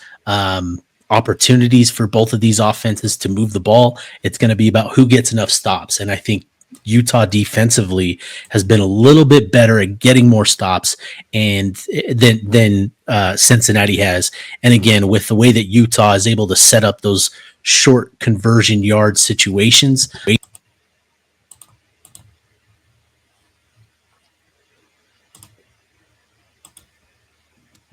opportunities for both of these offenses to move the ball. It's going to be about who gets enough stops, and I think Utah defensively has been a little bit better at getting more stops and than Cincinnati has. And again, with the way that Utah is able to set up those short conversion yard situations.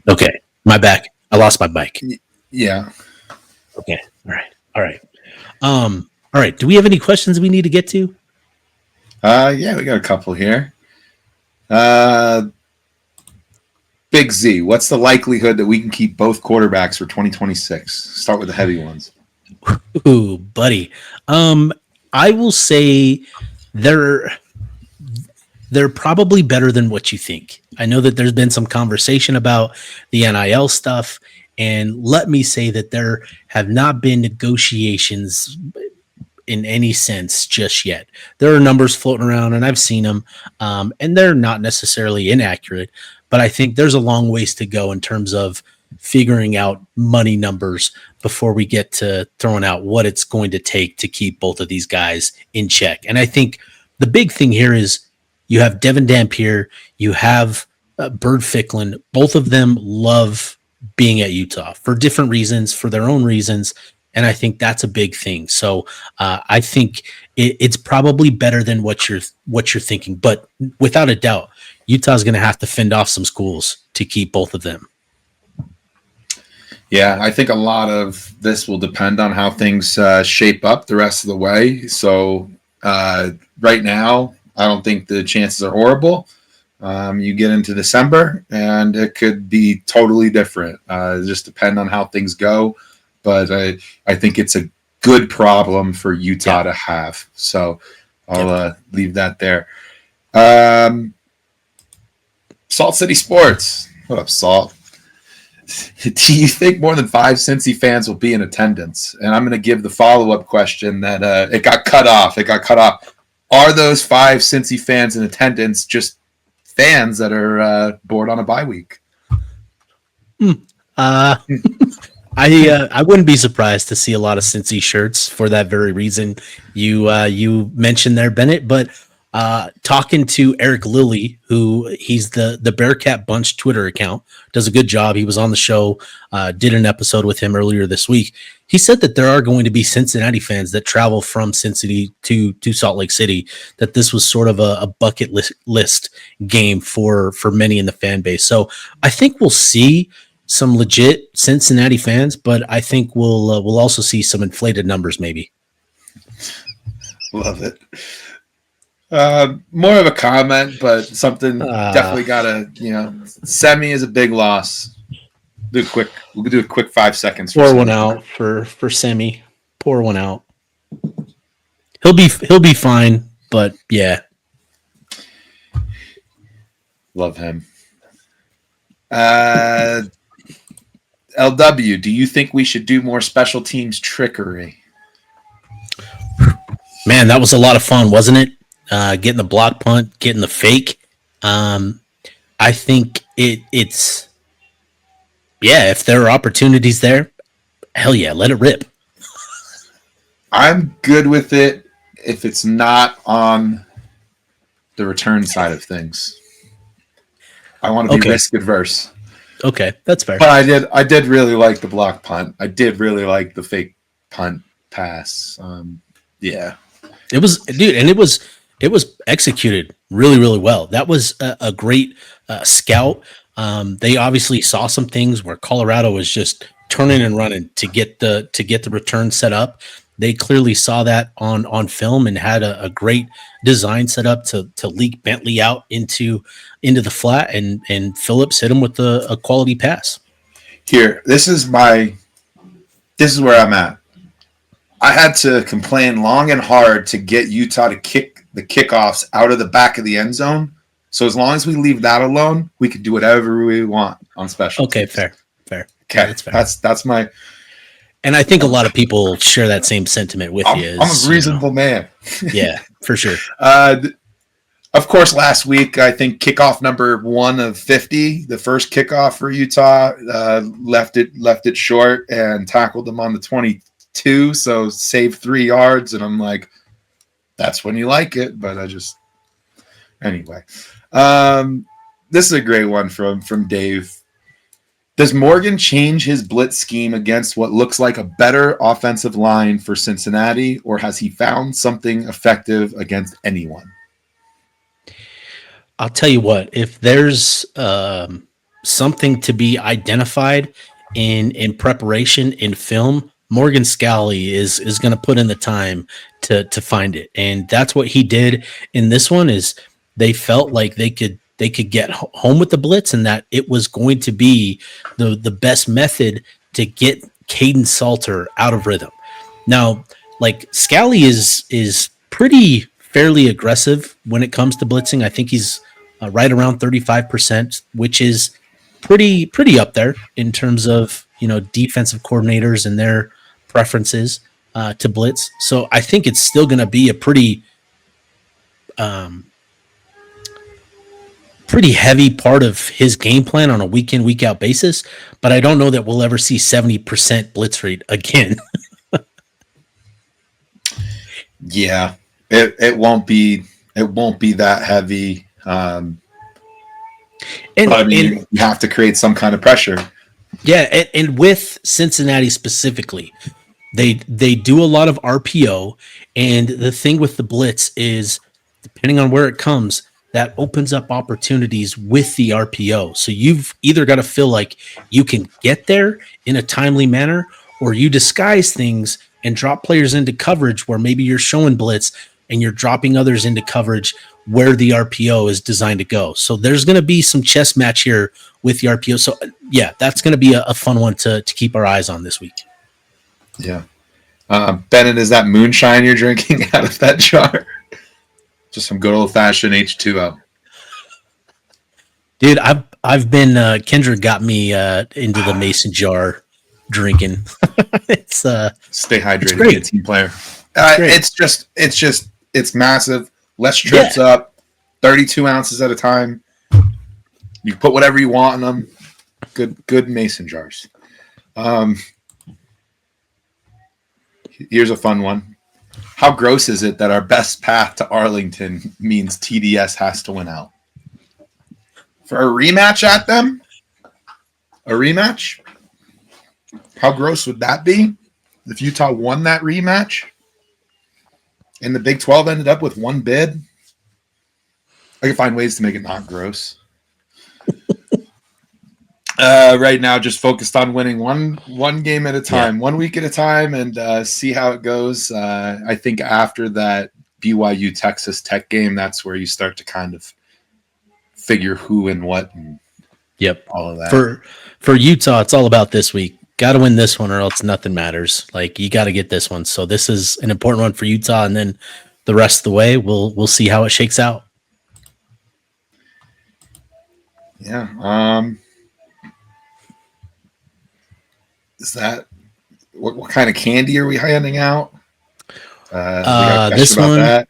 Okay, my back. I lost my bike. Yeah. Okay. All right. Do we have any questions we need to get to? Yeah, we got a couple here. Big Z, what's the likelihood that we can keep both quarterbacks for 2026? Start with the heavy ones. Ooh, buddy. I will say they're probably better than what you think. I know that there's been some conversation about the NIL stuff, and let me say that there have not been negotiations in any sense just yet. There are numbers floating around, and I've seen them, and they're not necessarily inaccurate, but I think there's a long ways to go in terms of figuring out money numbers before we get to throwing out what it's going to take to keep both of these guys in check. And I think the big thing here is you have Devin Dampier, you have Bird Ficklin. Both of them love being at Utah for different reasons, for their own reasons. And I think that's a big thing. So I think it's probably better than what you're thinking. But without a doubt, Utah's going to have to fend off some schools to keep both of them. Yeah, I think a lot of this will depend on how things shape up the rest of the way. So right now, I don't think the chances are horrible. You get into December, and it could be totally different. It just depend on how things go. But I think it's a good problem for Utah to have. So I'll leave that there. Salt City Sports. What up, Salt? Do you think more than 5 Cincy fans will be in attendance? And I'm going to give the follow-up question that it got cut off. Are those 5 Cincy fans in attendance just fans that are bored on a bye week? I wouldn't be surprised to see a lot of Cincy shirts for that very reason you mentioned there, Bennett. But talking to Eric Lilly, who he's the Bearcat Bunch Twitter account, does a good job. He was on the show, did an episode with him earlier this week. He said that there are going to be Cincinnati fans that travel from Cincinnati to Salt Lake City, that this was sort of a bucket list game for many in the fan base. So I think we'll see some legit Cincinnati fans, but I think we'll also see some inflated numbers maybe. Love it. More of a comment, but something definitely gotta, semi is a big loss. We'll do a quick 5 seconds. Pour one out for Semi. Pour one out. He'll be fine, but yeah. Love him. LW, do you think we should do more special teams trickery? Man, that was a lot of fun, wasn't it? Getting the block punt, getting the fake. I think it's if there are opportunities there, hell yeah, let it rip. I'm good with it if it's not on the return side of things. I want to be risk adverse. Okay, that's fair. But I did really like the block punt. I did really like the fake punt pass. Yeah. It was, dude, and it was executed really, really well. That was a great scout. They obviously saw some things where Colorado was just turning and running to get the return set up. They clearly saw that on film and had a great design set up to leak Bentley out into the flat, and Phillips hit him with a quality pass. Here, this is where I'm at. I had to complain long and hard to get Utah to kick the kickoffs out of the back of the end zone. So as long as we leave that alone, we can do whatever we want on special. Okay, teams. fair. Okay, that's fair. That's my. And I think a lot of people share that same sentiment with you. I'm a reasonable man. Yeah, for sure. Of course, last week, I think kickoff number 1 of 50, the first kickoff for Utah, left it short and tackled them on the 22, so saved 3 yards. And I'm like, that's when you like it. But anyway. This is a great one from Dave. Does Morgan change his blitz scheme against what looks like a better offensive line for Cincinnati, or has he found something effective against anyone? I'll tell you what, if there's something to be identified in preparation in film, Morgan Scally is going to put in the time to find it. And that's what he did in this one. Is they felt like they could get home with the blitz, and that it was going to be the best method to get Caden Salter out of rhythm. Now, like, Scally is pretty fairly aggressive when it comes to blitzing. I think he's right around 35%, which is pretty up there in terms of, defensive coordinators and their preferences to blitz. So I think it's still going to be a pretty heavy part of his game plan on a week in, week out basis, but I don't know that we'll ever see 70% blitz rate again. Yeah, it won't be that heavy. But I mean, you have to create some kind of pressure. Yeah, and with Cincinnati specifically, They do a lot of RPO, and the thing with the blitz is, depending on where it comes, that opens up opportunities with the RPO. So you've either got to feel like you can get there in a timely manner, or you disguise things and drop players into coverage where maybe you're showing blitz and you're dropping others into coverage where the RPO is designed to go. So there's going to be some chess match here with the RPO. So yeah, that's going to be a fun one to keep our eyes on this week. Yeah. Bennett, is that moonshine you're drinking out of that jar? Just some good old fashioned H2O. Dude, I've been Kendra got me into the mason jar drinking. It's stay hydrated, great. Be a team player. It's massive. Less trips up, 32 ounces at a time. You put whatever you want in them. Good mason jars. Here's a fun one. How gross is it that our best path to Arlington means TDS has to win out? For a rematch at them? A rematch? How gross would that be if Utah won that rematch and the Big 12 ended up with one bid? I can find ways to make it not gross. Right now, just focused on winning one game at a time, 1 week at a time, and see how it goes. I think after that BYU Texas Tech game, that's where you start to kind of figure who and what and all of that. For Utah, it's all about this week. Got to win this one or else nothing matters. Like, you got to get this one. So this is an important one for Utah, and then the rest of the way, we'll see how it shakes out. Yeah. Is that what kind of candy are we handing out? This one, that?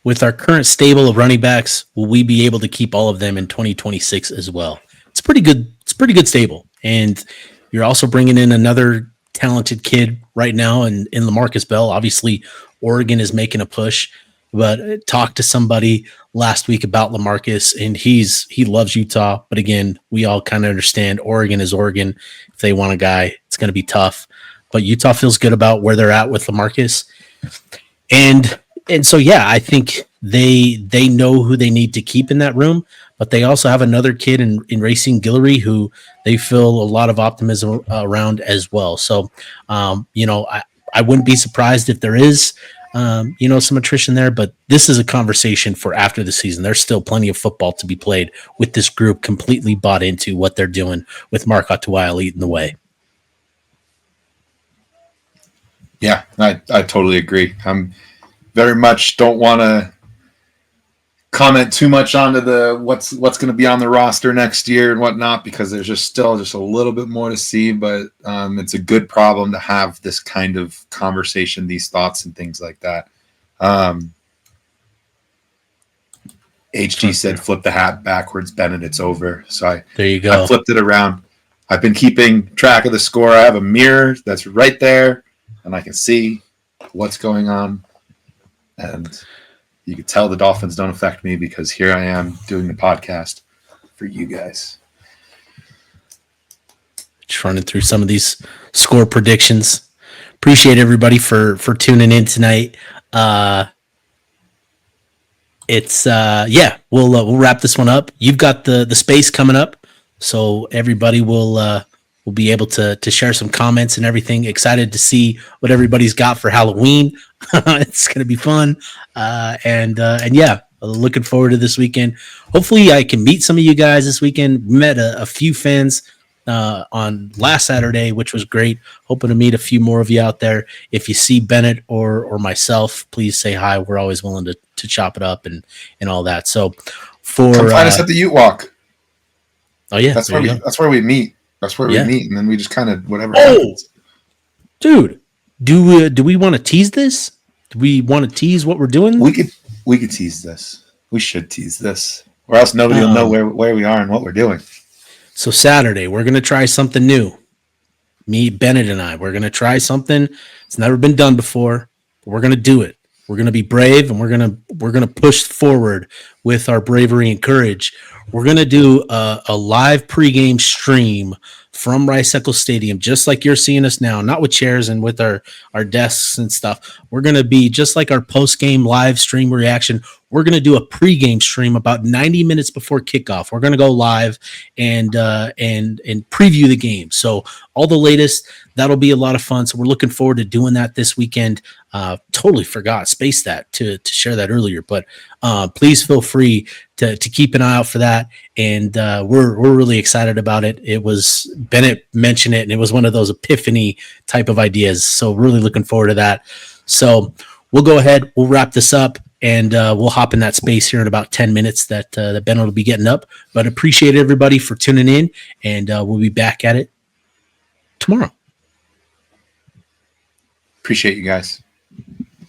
With our current stable of running backs, will we be able to keep all of them in 2026 as well? It's pretty good. It's pretty good stable, and you're also bringing in another talented kid right now in LaMarcus Bell. Obviously, Oregon is making a push, but talked to somebody last week about LaMarcus, and he loves Utah. But again, we all kind of understand Oregon is Oregon. If they want a guy, it's going to be tough. But Utah feels good about where they're at with LaMarcus. And so, yeah, I think they know who they need to keep in that room, but they also have another kid in Racing Guillory who they feel a lot of optimism around as well. So, I wouldn't be surprised if there is, some attrition there, but this is a conversation for after the season. There's still plenty of football to be played with this group completely bought into what they're doing with Mark Otuaile leading the way. Yeah, I totally agree. I'm very much don't want to comment too much onto the what's going to be on the roster next year and whatnot, because there's still a little bit more to see. But it's a good problem to have this kind of conversation, these thoughts and things like that. HG said, "Flip the hat backwards, Bennett. It's over." So there you go. I flipped it around. I've been keeping track of the score. I have a mirror that's right there, and I can see what's going on. And you can tell the Dolphins don't affect me because here I am doing the podcast for you guys. Just running through some of these score predictions. Appreciate everybody for tuning in tonight. We'll wrap this one up. You've got the space coming up, so everybody will be able to share some comments and everything. Excited to see what everybody's got for Halloween. It's going to be fun. Looking forward to this weekend. Hopefully I can meet some of you guys this weekend. Met a few fans on last Saturday, which was great. Hoping to meet a few more of you out there. If you see Bennett or myself, please say hi. We're always willing to chop it up and all that. So come find us at the Ute Walk. Oh yeah. That's where we meet. That's where we meet. And then we just kind of whatever happens. Dude, do we want to tease this? Do we want to tease what we're doing? We could tease this. We should tease this, or else nobody will know where we are and what we're doing. So Saturday, we're going to try something new. Me, Bennett, and I. We're going to try something. It's never been done before. But we're going to do it. We're going to be brave, and we're going to push forward with our bravery and courage. We're going to do a live pregame stream from Rice Eccles Stadium, just like you're seeing us now, not with chairs and with our desks and stuff. We're going to be just like our post-game live stream reaction. We're going to do a pregame stream about 90 minutes before kickoff. We're going to go live and preview the game. So all the latest, that'll be a lot of fun. So we're looking forward to doing that this weekend. Totally spaced that to share that earlier, but please feel free to keep an eye out for that. And we're really excited about it. It was Bennett mentioned it, and it was one of those epiphany type of ideas. So really looking forward to that. So we'll go ahead, we'll wrap this up, and we'll hop in that space here in about 10 minutes that Bennett will be getting up. But appreciate everybody for tuning in, and we'll be back at it tomorrow. Appreciate you guys.